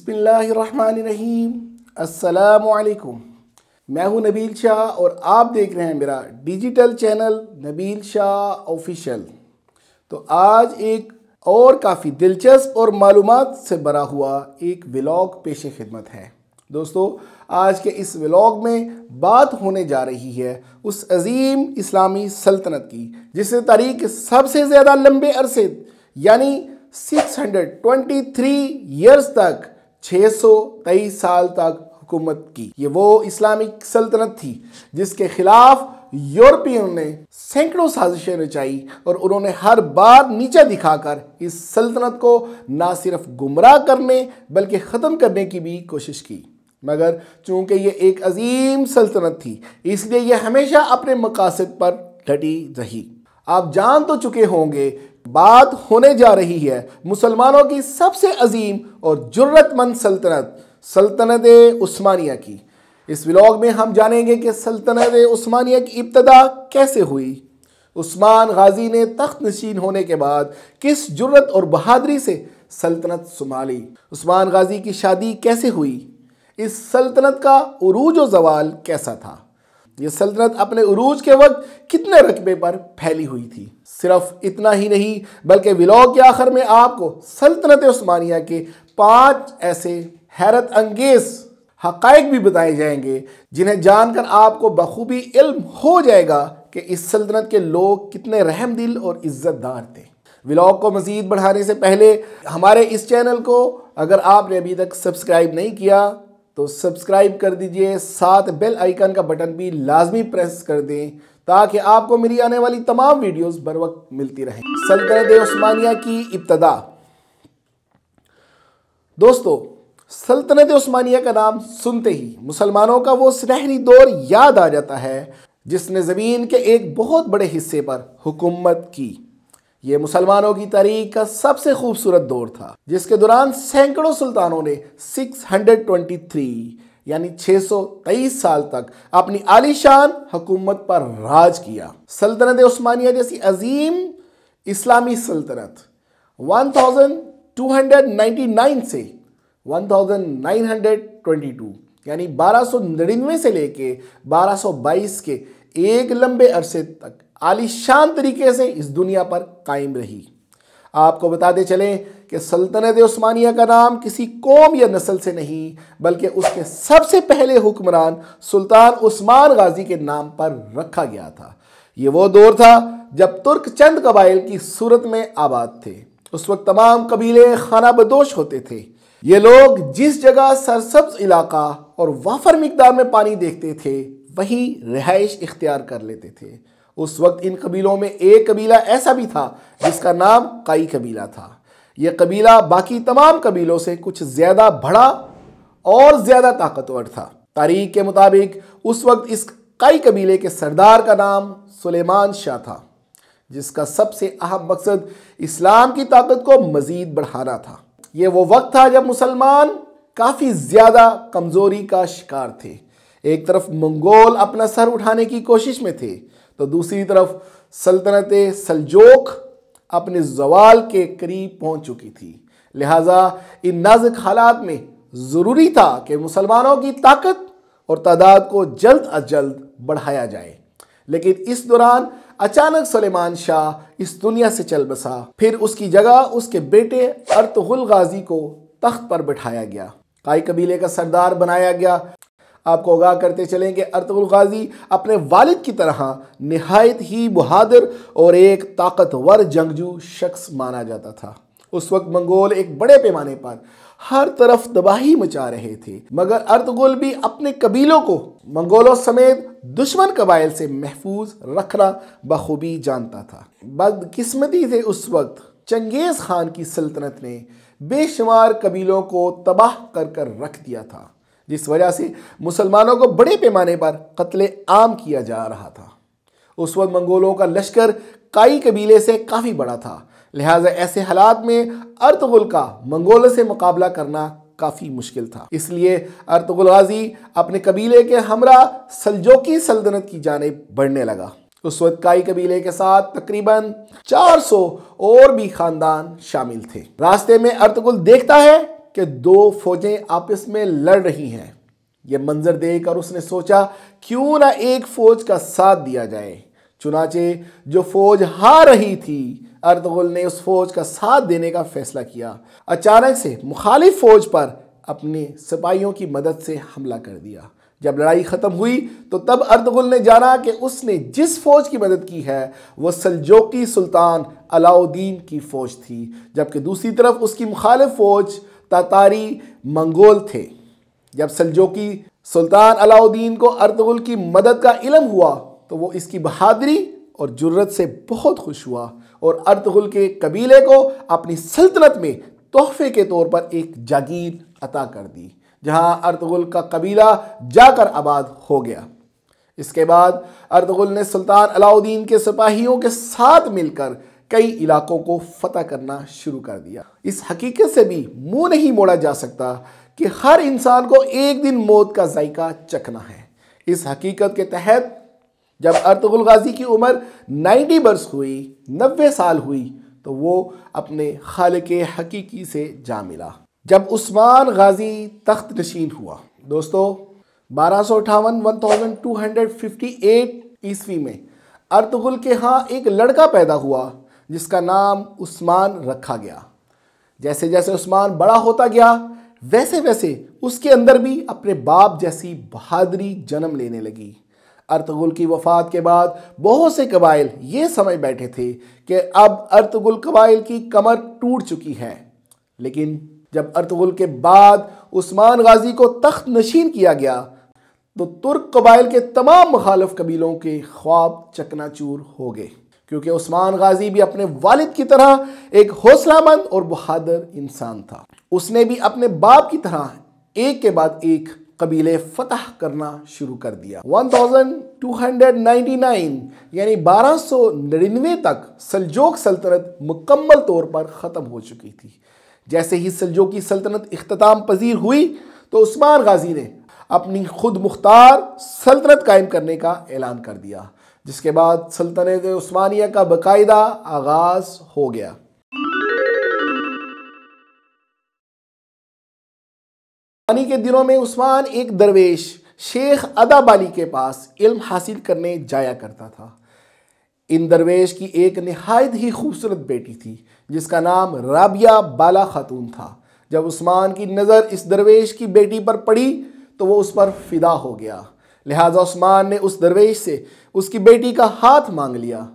बिस्मिल्लाहिर्रहमानिर्रहीम। अस्सलामुअलैकुम। मैं हूं नबील शाह और आप देख रहे हैं मेरा digital channel Nabeel Shah official. तो आज एक और काफ़ी दिलचस्प और मालूमात से भरा हुआ एक व्लॉग पेश खिदमत है। दोस्तों, आज के इस व्लॉग में बात होने जा रही है उस अजीम इस्लामी सल्तनत की जिसने तारीख के सबसे ज़्यादा लंबे अरसे यानी 623 ईयर्स तक 623 साल तक हुकूमत की। ये वो इस्लामिक सल्तनत थी जिसके खिलाफ यूरोपियन ने सैकड़ों साजिशें रचाई और उन्होंने हर बार नीचा दिखाकर इस सल्तनत को ना सिर्फ गुमराह करने बल्कि ख़त्म करने की भी कोशिश की। मगर चूंकि ये एक अजीम सल्तनत थी इसलिए यह हमेशा अपने मकासद पर डटी रही। आप जान तो चुके होंगे बात होने जा रही है मुसलमानों की सबसे अजीम और जुर्रतमंद सल्तनत सल्तनत उस्मानिया की। इस व्लॉग में हम जानेंगे कि सल्तनत उस्मानिया की इब्तदा कैसे हुई, उस्मान गाजी ने तख्त नशीन होने के बाद किस जुर्रत और बहादुरी से सल्तनत संभाली, उस्मान गाजी की शादी कैसे हुई, इस सल्तनत का उरूज और जवाल कैसा था, यह सल्तनत अपने उरूज के वक्त कितने रकबे पर फैली हुई थी। सिर्फ इतना ही नहीं बल्कि व्लॉग के आखिर में आपको सल्तनत उस्मानिया के 5 ऐसे हैरत अंगेज हक़ाइक़ भी बताए जाएंगे जिन्हें जानकर आपको बखूबी इल्म हो जाएगा कि इस सल्तनत के लोग कितने रहमदिल और इज़्ज़तदार थे। व्लॉग को मज़ीद बढ़ाने से पहले हमारे इस चैनल को अगर आपने अभी तक सब्सक्राइब नहीं किया तो सब्सक्राइब कर दीजिए, साथ बेल आइकन का बटन भी लाजमी प्रेस कर दें ताकि आपको मेरी आने वाली तमाम वीडियोस बर वक्त मिलती रहें। सल्तनत उस्मानिया की इब्तदा। दोस्तों, सल्तनत उस्मानिया का नाम सुनते ही मुसलमानों का वो सुनहरी दौर याद आ जाता है जिसने ज़मीन के एक बहुत बड़े हिस्से पर हुकूमत की। ये मुसलमानों की तारीख का सबसे खूबसूरत दौर था जिसके दौरान सैकड़ों सुल्तानों ने 623 यानी 623 साल तक अपनी आलीशान हुकूमत पर राज किया। सल्तनत उस्मानिया जैसी अजीम इस्लामी सल्तनत 1299 से 1922 यानी 1299 से लेके 1222 के एक लंबे अरसे तक आलीशान तरीके से इस दुनिया पर कायम रही। आपको बताते चलें कि सल्तनत उस्मानिया का नाम किसी कौम या नस्ल से नहीं बल्कि उसके सबसे पहले हुक्मरान सुल्तान उस्मान गाजी के नाम पर रखा गया था। ये वो दौर था जब तुर्क चंद कबाइल की सूरत में आबाद थे। उस वक्त तमाम कबीले खाना बदोश होते थे। ये लोग जिस जगह सरसब्ज इलाका और वाफर मिकदार में पानी देखते थे वहीं रिहाइश इख्तियार कर लेते थे। उस वक्त इन कबीलों में एक कबीला ऐसा भी था जिसका नाम काई कबीला था। यह कबीला बाकी तमाम कबीलों से कुछ ज़्यादा बड़ा और ज़्यादा ताकतवर था। तारीख के मुताबिक उस वक्त इस काई कबीले के सरदार का नाम सुलेमान शाह था जिसका सबसे अहम मकसद इस्लाम की ताकत को मज़ीद बढ़ाना था। ये वो वक्त था जब मुसलमान काफ़ी ज़्यादा कमज़ोरी का शिकार थे। एक तरफ मंगोल अपना सर उठाने की कोशिश में थे तो दूसरी तरफ सल्तनत सल्जोक अपने जवाल के करीब पहुंच चुकी थी। लिहाजा इन नाजुक हालात में ज़रूरी था कि मुसलमानों की ताकत और तादाद को जल्द अज जल्द बढ़ाया जाए। लेकिन इस दौरान अचानक सुलेमान शाह इस दुनिया से चल बसा। फिर उसकी जगह उसके बेटे अर्तुगरुल गाजी को तख्त पर बिठाया गया, काई कबीले का सरदार बनाया गया। आपको आगाह करते चलें कि अर्तुगरुल गाजी अपने वालिद की तरह निहायत ही बहादुर और एक ताकतवर जंगजू शख्स माना जाता था। उस वक्त मंगोल एक बड़े पैमाने पर हर तरफ तबाही मचा रहे थे मगर अर्तुगरुल भी अपने कबीलों को मंगोलों समेत दुश्मन कबाइल से महफूज रखना बखूबी जानता था। बदकिस्मती से उस वक्त चंगेज़ खान की सल्तनत ने बेशुमार कबीलों को तबाह कर रख दिया था जिस वजह से मुसलमानों को बड़े पैमाने पर कत्ले आम किया जा रहा था। उस वक्त मंगोलों का लश्कर काई कबीले से काफ़ी बड़ा था। लिहाजा ऐसे हालात में अर्तुगरुल का मंगोलों से मुकाबला करना काफ़ी मुश्किल था। इसलिए अर्तुगरुल गाजी अपने कबीले के हमरा सल्जोकी सल्तनत की जानिब बढ़ने लगा। उस वक्त काई कबीले के साथ तकरीबन 400 और भी खानदान शामिल थे। रास्ते में अर्तुगरुल देखता है कि दो फौजें आपस में लड़ रही हैं। यह मंजर देखकर उसने सोचा क्यों ना एक फौज का साथ दिया जाए। चुनाचे जो फौज हार रही थी, अर्तुगरुल ने उस फौज का साथ देने का फैसला किया। अचानक से मुखालिफ फौज पर अपने सिपाहियों की मदद से हमला कर दिया। जब लड़ाई खत्म हुई तो तब अर्तुगरुल ने जाना कि उसने जिस फौज की मदद की है वह सल्जोकी सुल्तान अलाउद्दीन की फौज थी, जबकि दूसरी तरफ उसकी मुखालिफ फौज तातारी मंगोल थे। जब सल्जोकी सुल्तान अलाउद्दीन को अर्तुगरुल की मदद का इल्म हुआ तो वो इसकी बहादुरी और जुर्रत से बहुत खुश हुआ और अर्तुगरुल के कबीले को अपनी सल्तनत में तोहफे के तौर पर एक जागीर अता कर दी, जहां अर्तुगरुल का कबीला जाकर आबाद हो गया। इसके बाद अर्तुगरुल ने सुल्तान अलाउद्दीन के सिपाहियों के साथ मिलकर कई इलाकों को फतह करना शुरू कर दिया। इस हकीकत से भी मुंह नहीं मोड़ा जा सकता कि हर इंसान को एक दिन मौत का जायका चखना है। इस हकीकत के तहत जब अर्तुगरुल गाजी की उम्र 90 बरस हुई, 90 साल हुई, तो वो अपने खालिक हकीकी से जा मिला। जब उस्मान गाजी तख्त नशीन हुआ दोस्तों 1258 ईस्वी में अर्तुगरुल के यहाँ एक लड़का पैदा हुआ जिसका नाम उस्मान रखा गया। जैसे जैसे उस्मान बड़ा होता गया वैसे वैसे उसके अंदर भी अपने बाप जैसी बहादुरी जन्म लेने लगी। अर्तुगरुल की वफ़ात के बाद बहुत से कबाइल ये समझ बैठे थे कि अब अर्तुगरुल कबाइल की कमर टूट चुकी है, लेकिन जब अर्तुगरुल के बाद उस्मान गाजी को तख्त नशीन किया गया तो तुर्क कबाइल के तमाम मुखालिफ कबीलों के ख्वाब चकनाचूर हो गए, क्योंकि उस्मान गाजी भी अपने वालिद की तरह एक हौसलामंद और बहादुर इंसान था। उसने भी अपने बाप की तरह एक के बाद एक कबीले फतह करना शुरू कर दिया। 1299 यानी 1299 तक सल्जोक सल्तनत मुकम्मल तौर पर ख़त्म हो चुकी थी। जैसे ही सल्जोकी सल्तनत इख्तिताम पजीर हुई तो उस्मान गाजी ने अपनी खुद मुख्तार सल्तनत कायम करने का ऐलान कर दिया, जिसके बाद सल्तनत उस्मानिया का बाकायदा आगाज हो गया। उस्मानी के दिनों में उस्मान एक दरवेश शेख अदाबाली के पास इल्म हासिल करने जाया करता था। इन दरवेश की एक निहायत ही खूबसूरत बेटी थी जिसका नाम राबिया बाला खातून था। जब उस्मान की नज़र इस दरवेश की बेटी पर पड़ी तो वो उस पर फिदा हो गया। लिहाजा उस्मान ने उस दरवेश से उसकी बेटी का हाथ मांग लिया।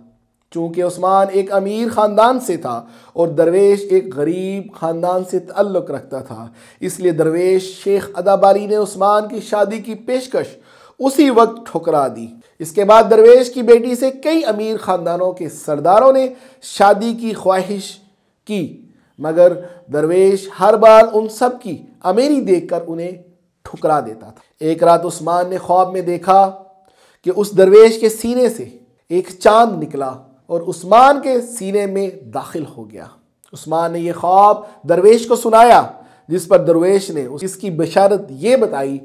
चूँकि उस्मान एक अमीर ख़ानदान से था और दरवेश एक गरीब ख़ानदान से ताल्लुक़ रखता था, इसलिए दरवेश शेख अदाबाली ने उस्मान की शादी की पेशकश उसी वक्त ठुकरा दी। इसके बाद दरवेश की बेटी से कई अमीर ख़ानदानों के सरदारों ने शादी की ख्वाहिश की, मगर दरवेश हर बार उन सब की अमीरी देखकर उन्हें ठुकरा देता था। एक रात उस्मान ने ख्वाब में देखा कि उस दरवेश के सीने से एक चांद निकला और उस्मान के सीने में दाखिल हो गया। उस्मान ने यह ख्वाब दरवेश को सुनाया, जिस पर दरवेश ने इसकी बशारत ये बताई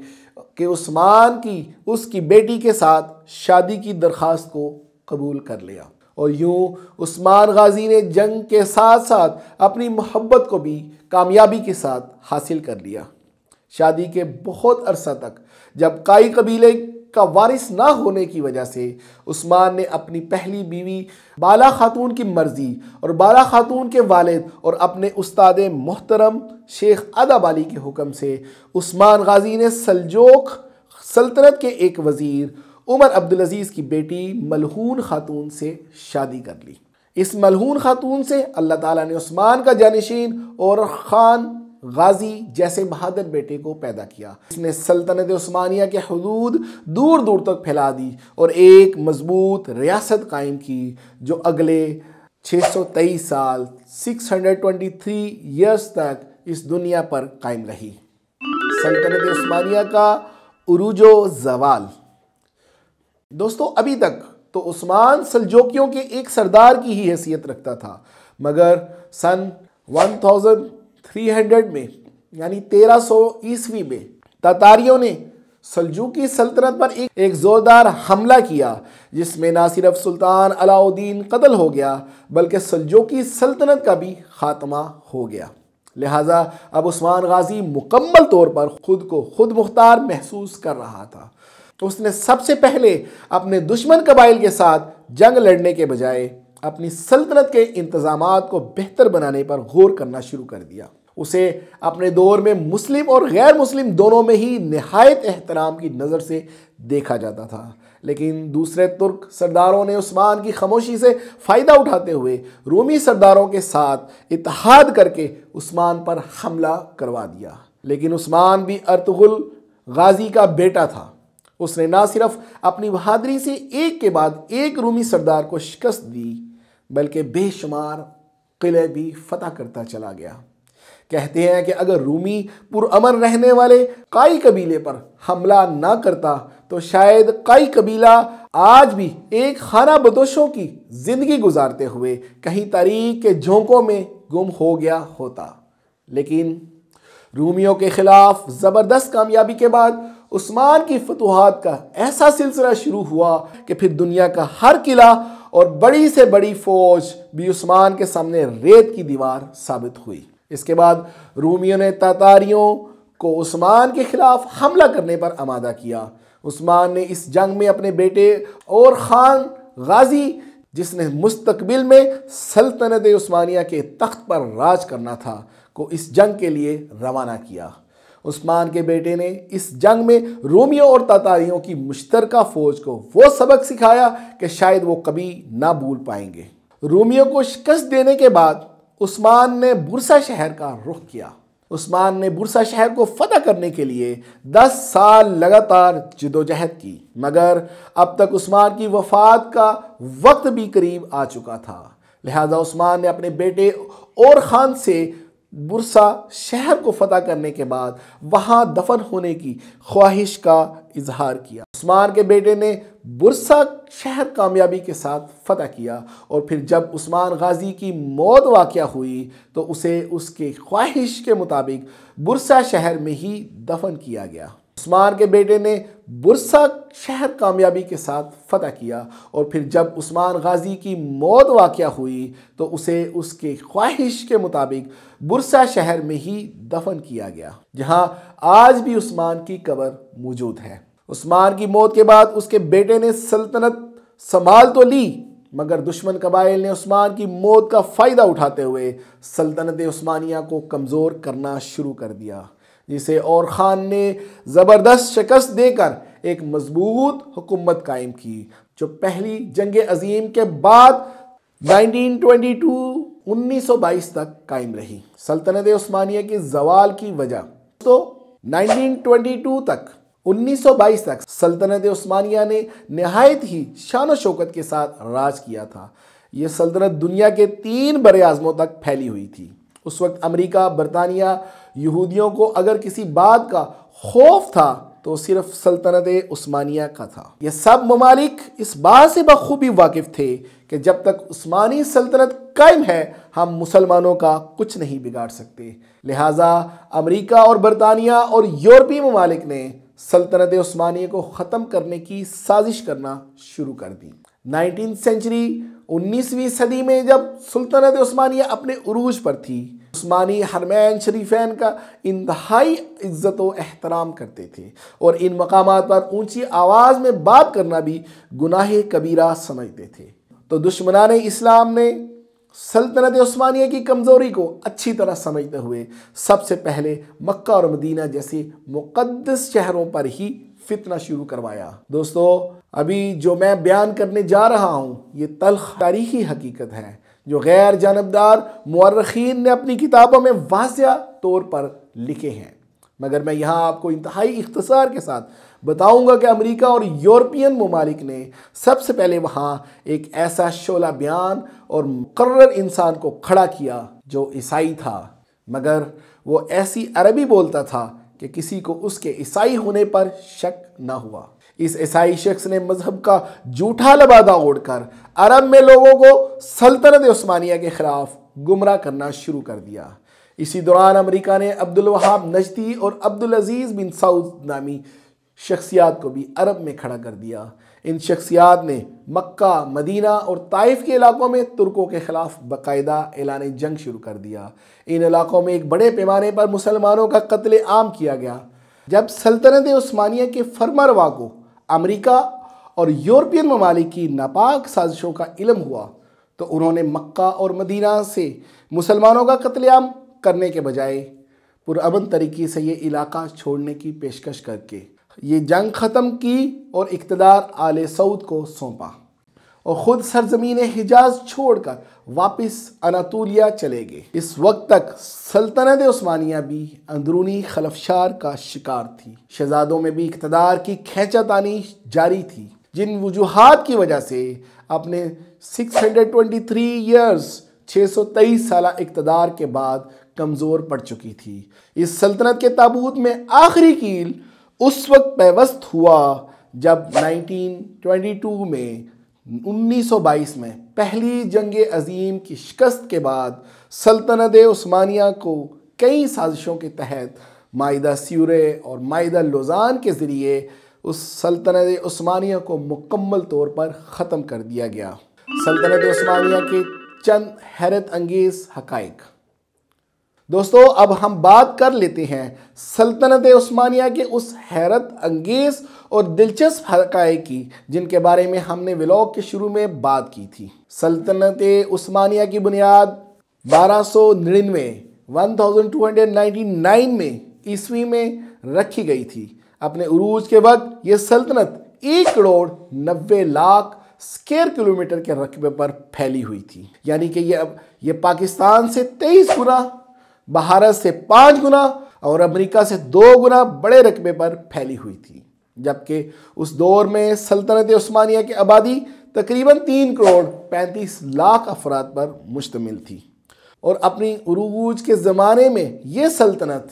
कि उस्मान की उसकी बेटी के साथ शादी की दरख्वास्त को कबूल कर लिया। और यूँ उस्मान गाजी ने जंग के साथ साथ अपनी मोहब्बत को भी कामयाबी के साथ हासिल कर लिया। शादी के बहुत अरसा तक जब काई कबीले का वारिस ना होने की वजह से उस्मान ने अपनी पहली बीवी बाला खातून की मर्जी और बाला खातून के वालिद और अपने उस्ताद मोहतरम शेख अदाबाली के हुक्म से उस्मान गाजी ने सल्जोक सल्तनत के एक वज़ीर उमर अब्दुल अजीज़ की बेटी मलहून खातून से शादी कर ली। इस मलहून खातून से अल्लाह ताला ने उस्मान का जानिशीन और खान गाजी जैसे बहादुर बेटे को पैदा किया। इसने सल्तनत उस्मानिया के हुदूद दूर दूर तक फैला दी और एक मजबूत रियासत कायम की जो अगले 623 साल 623 ईयर्स तक इस दुनिया पर कायम रही। सल्तनत उस्मानिया का उरूजो जवाल। दोस्तों अभी तक तो उस्मान सल्जोकियों के एक सरदार की ही हैसियत रखता था, मगर सन 1300 में यानी 1300 ईस्वी में तातारियों ने सल्जूकी सल्तनत पर एक जोरदार हमला किया, जिसमें ना सिर्फ सुल्तान अलाउद्दीन कत्ल हो गया बल्कि सल्जूकी सल्तनत का भी खात्मा हो गया। लिहाजा अब उस्मान गाजी मुकम्मल तौर पर खुद को खुद मुख्तार महसूस कर रहा था। तो उसने सबसे पहले अपने दुश्मन कबाइल के साथ जंग लड़ने के बजाय अपनी सल्तनत के इंतजामात को बेहतर बनाने पर गौर करना शुरू कर दिया। उसे अपने दौर में मुस्लिम और गैर मुस्लिम दोनों में ही निहायत एहतराम की नज़र से देखा जाता था, लेकिन दूसरे तुर्क सरदारों ने उस्मान की खामोशी से फ़ायदा उठाते हुए रूमी सरदारों के साथ इत्तेहाद करके उस्मान पर हमला करवा दिया। लेकिन उस्मान भी अर्तुगरुल गाजी का बेटा था। उसने ना सिर्फ अपनी बहादुरी से एक के बाद एक रूमी सरदार को शिकस्त दी, बल्कि बेशुमार किले भी फतह करता चला गया। कहते हैं कि अगर रूमी पुरअमन रहने वाले काई कबीले पर हमला ना करता तो शायद काई कबीला आज भी एक खाना बदोशों की जिंदगी गुजारते हुए कहीं तारीख के झोंकों में गुम हो गया होता। लेकिन रूमियों के खिलाफ ज़बरदस्त कामयाबी के बाद उस्मान की फतूहात का ऐसा सिलसिला शुरू हुआ कि फिर दुनिया का हर किला और बड़ी से बड़ी फौज भी उस्मान के सामने रेत की दीवार साबित हुई। इसके बाद रूमियों ने तातारियों को उस्मान के खिलाफ हमला करने पर आमादा किया। उस्मान ने इस जंग में अपने बेटे और खान गाजी, जिसने मुस्तकबिल में सल्तनत उस्मानिया के तख्त पर राज करना था, को इस जंग के लिए रवाना किया। उस्मान के बेटे ने इस जंग में रोमियों और तातारियों की मुश्तरका फौज को वो सबक सिखाया कि शायद वो कभी ना भूल पाएंगे। रोमियों को शिकस्त देने के बाद उस्मान ने बुरसा शहर का रुख किया। उस्मान ने बुरसा शहर को फतह करने के लिए 10 साल लगातार जिदोजहद की, मगर अब तक उस्मान की वफात का वक्त भी करीब आ चुका था। लिहाजा उस्मान ने अपने बेटे और खान से बुरसा शहर को फतह करने के बाद वहां दफन होने की ख्वाहिश का इजहार किया। उस्मान के बेटे ने बुरसा शहर कामयाबी के साथ फतह किया और फिर जब उस्मान गाजी की मौत वाक़या हुई तो उसे उसके ख्वाहिश के मुताबिक बुरसा शहर में ही दफन किया गया। उस्मान के बेटे ने बुरसा शहर कामयाबी के साथ फतह किया और फिर जब उस्मान गाजी की मौत वाक़या हुई तो उसे उसके ख्वाहिश के मुताबिक बुरसा शहर में ही दफन किया गया, जहां आज भी उस्मान की कब्र मौजूद है। उस्मान की मौत के बाद उसके बेटे ने सल्तनत संभाल तो ली, मगर दुश्मन कबाइल ने उस्मान की मौत का फ़ायदा उठाते हुए सल्तनत उस्मानिया को कमज़ोर करना शुरू कर दिया, जिसे और ख़ान ने ज़बरदस्त शिकस्त देकर एक मजबूत हुकूमत कायम की, जो पहली जंग अजीम के बाद 1922 तक कायम रही। सल्तनत उस्मानिया के ज़वाल की वजह तो 1922 तक 1922 तक सल्तनत उस्मानिया ने नहायत ही शान और शौकत के साथ राज किया था। यह सल्तनत दुनिया के 3 बड़े आज़मों तक फैली हुई थी। उस वक्त अमेरिका, बरतानिया, यहूदियों को अगर किसी बात का खौफ था तो सिर्फ सल्तनत उस्मानिया का था। ये सब ममालिक इस बात से बखूबी वाकिफ थे कि जब तक उस्मानी सल्तनत कायम है हम मुसलमानों का कुछ नहीं बिगाड़ सकते। लिहाजा अमेरिका और बरतानिया और यूरोपीय ममालिक ने सल्तनत उस्मानिया को ख़त्म करने की साजिश करना शुरू कर दी। 19th सेंचुरी 19वीं सदी में जब सल्तनत उस्मानिया अपने उरूज पर थी, उस्मानी हरमैन शरीफैन का इंतहाई इज्जत व एहतराम करते थे और इन मकामात पर ऊंची आवाज़ में बात करना भी गुनाह कबीरा समझते थे। तो दुश्मनान इस्लाम ने सल्तनत उस्मानिया की कमज़ोरी को अच्छी तरह समझते हुए सबसे पहले मक्का और मदीना जैसे मुक़द्दस शहरों पर ही फितना शुरू करवाया। दोस्तों, अभी जो मैं बयान करने जा रहा हूँ ये तल्ख तारीख़ी हकीकत है जो गैर जानबदार मुअर्रिखीन ने अपनी किताबों में वाज़िया तौर पर लिखे हैं, मगर मैं यहाँ आपको इंतहाई इख्तिसार के साथ बताऊंगा कि अमेरिका और यूरोपियन ममालिक ने सबसे पहले वहाँ एक ऐसा शोला बयान और मुकर्रर इंसान को खड़ा किया जो ईसाई था, मगर वो ऐसी अरबी बोलता था कि किसी को उसके ईसाई होने पर शक न हुआ। इस ईसाई शख्स ने मजहब का झूठा लबादा ओढ़कर अरब में लोगों को सल्तनत उस्मानिया के खिलाफ गुमराह करना शुरू कर दिया। इसी दौरान अमेरिका ने अब्दुल वहाब नजदी और अब्दुल अजीज़ बिन सऊद नामी शख्सियात को भी अरब में खड़ा कर दिया। इन शख्सियात ने मक्का, मदीना और ताइफ के इलाकों में तुर्कों के खिलाफ बाकायदा ऐलान जंग शुरू कर दिया। इन इलाकों में एक बड़े पैमाने पर मुसलमानों का कत्ले आम किया गया। जब सल्तनत उस्मानिया के फरमारवा को अमेरिका और यूरोपियन ममालिक की नापाक साजिशों का इल्म हुआ तो उन्होंने मक्का और मदीना से मुसलमानों का कत्लेआम करने के बजाय पुरअमन तरीके से ये इलाका छोड़ने की पेशकश करके ये जंग ख़त्म की और इक़्तिदार आले सऊद को सौंपा और ख़ुद सरज़मीन हिजाज छोड़कर वापस अनातोलिया चले गए। इस वक्त तक सल्तनत उस्मानिया भी अंदरूनी खलफशार का शिकार थी। शहजादों में भी इक़्तिदार की खींचातानी जारी थी, जिन वजूहात की वजह से अपने 623 ईयर्स 623 साल इक़्तिदार के बाद कमज़ोर पड़ चुकी थी। इस सल्तनत के ताबूत में आखिरी कील उस वक्त पेवस्त हुआ जब 1922 में 1922 में पहली जंग अजीम की शिकस्त के बाद सल्तनत उस्मानिया को कई साजिशों के तहत माइदा स्यूरे और माइदा लोज़ान के ज़रिए उस सल्तनत उस्मानिया को मुकम्मल तौर पर ख़त्म कर दिया गया। सल्तनत उस्मानिया के चंद हैरत अंगेज़ हक़ाइक़। दोस्तों, अब हम बात कर लेते हैं सल्तनत उस्मानिया के उस हैरत अंगेज़ और दिलचस्प हक़ाइक़ की जिनके बारे में हमने व्लॉग के शुरू में बात की थी। सल्तनत उस्मानिया की बुनियाद 1299 में ईस्वी में रखी गई थी। अपने उरूज के वक्त ये सल्तनत 1 करोड़ 90 लाख स्क्वायर किलोमीटर के रकबे पर फैली हुई थी। यानी कि ये पाकिस्तान से 23 गुना, भारत से 5 गुना और अमेरिका से 2 गुना बड़े रकबे पर फैली हुई थी। जबकि उस दौर में सल्तनत उस्मानिया की आबादी तकरीबन 3 करोड़ 35 लाख अफराद पर मुश्तमिल थी और अपनी उरूज के ज़माने में ये सल्तनत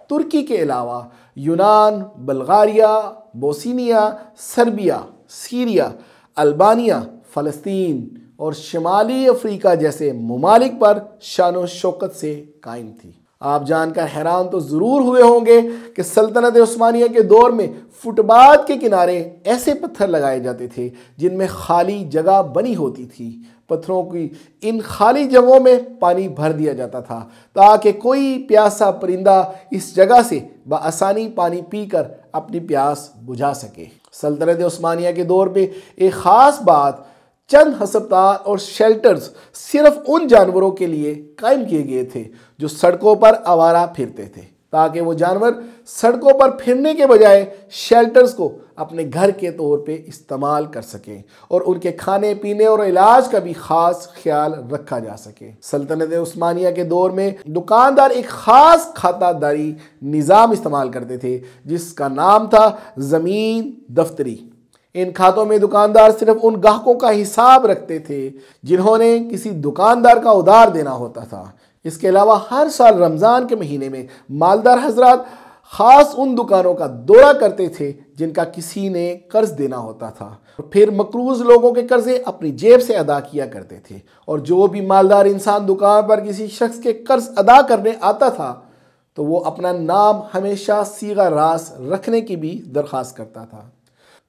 तुर्की के अलावा यूनान, Bulgaria, Bosnia, Serbia, Syria, Albania, फ़लस्तीन और शुमाली अफ्रीका जैसे ममालिक पर शान शौकत से कायम थी। आप जानकर हैरान तो ज़रूर हुए होंगे कि सल्तनत उस्मानिया के दौर में फुटपाथ के किनारे ऐसे पत्थर लगाए जाते थे जिनमें खाली जगह बनी होती थी। पत्थरों की इन खाली जगहों में पानी भर दिया जाता था ताकि कोई प्यासा परिंदा इस जगह से बआसानी पानी पीकर अपनी प्यास बुझा सके। सल्तनत उस्मानिया के दौर में एक ख़ास बात, चंद हस्पताल और शेल्टर्स सिर्फ उन जानवरों के लिए कायम किए गए थे जो सड़कों पर आवारा फिरते थे, ताकि वो जानवर सड़कों पर फिरने के बजाय शेल्टर्स को अपने घर के तौर पे इस्तेमाल कर सकें और उनके खाने पीने और इलाज का भी ख़ास ख्याल रखा जा सके। सल्तनत उस्मानिया के दौर में दुकानदार एक ख़ास खातादारी निज़ाम इस्तेमाल करते थे जिसका नाम था ज़मीन दफ्तरी। इन खातों में दुकानदार सिर्फ उन ग्राहकों का हिसाब रखते थे जिन्होंने किसी दुकानदार का उधार देना होता था। इसके अलावा हर साल रमज़ान के महीने में मालदार हजरात ख़ास उन दुकानों का दौरा करते थे जिनका किसी ने कर्ज देना होता था। फिर मकरूज़ लोगों के कर्ज़े अपनी जेब से अदा किया करते थे और जो भी मालदार इंसान दुकान पर किसी शख्स के कर्ज अदा करने आता था तो वो अपना नाम हमेशा सीगा रास रखने की भी दरख्वास्त करता था।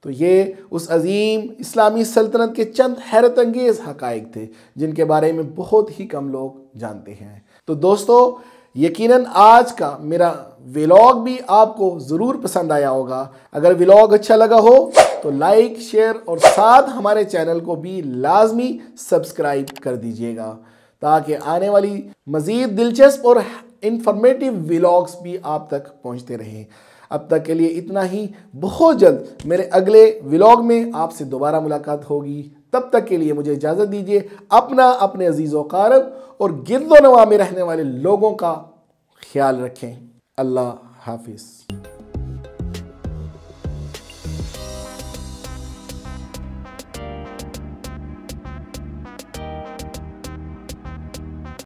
तो ये उस अजीम इस्लामी सल्तनत के चंद हैरत अंगेज़ हक़ाइक़ थे जिनके बारे में बहुत ही कम लोग जानते हैं। तो दोस्तों, यकीनन आज का मेरा व्लॉग भी आपको ज़रूर पसंद आया होगा। अगर व्लॉग अच्छा लगा हो तो लाइक, शेयर और साथ हमारे चैनल को भी लाजमी सब्सक्राइब कर दीजिएगा ताकि आने वाली मज़ीद दिलचस्प और इंफॉर्मेटिव व्लॉग्स भी आप तक पहुँचते रहें। अब तक के लिए इतना ही। बहुत जल्द मेरे अगले व्लॉग में आपसे दोबारा मुलाकात होगी। तब तक के लिए मुझे इजाज़त दीजिए। अपने अजीज़ व क़ारब और गिरदो नवा में रहने वाले लोगों का ख्याल रखें। अल्लाह हाफिज़।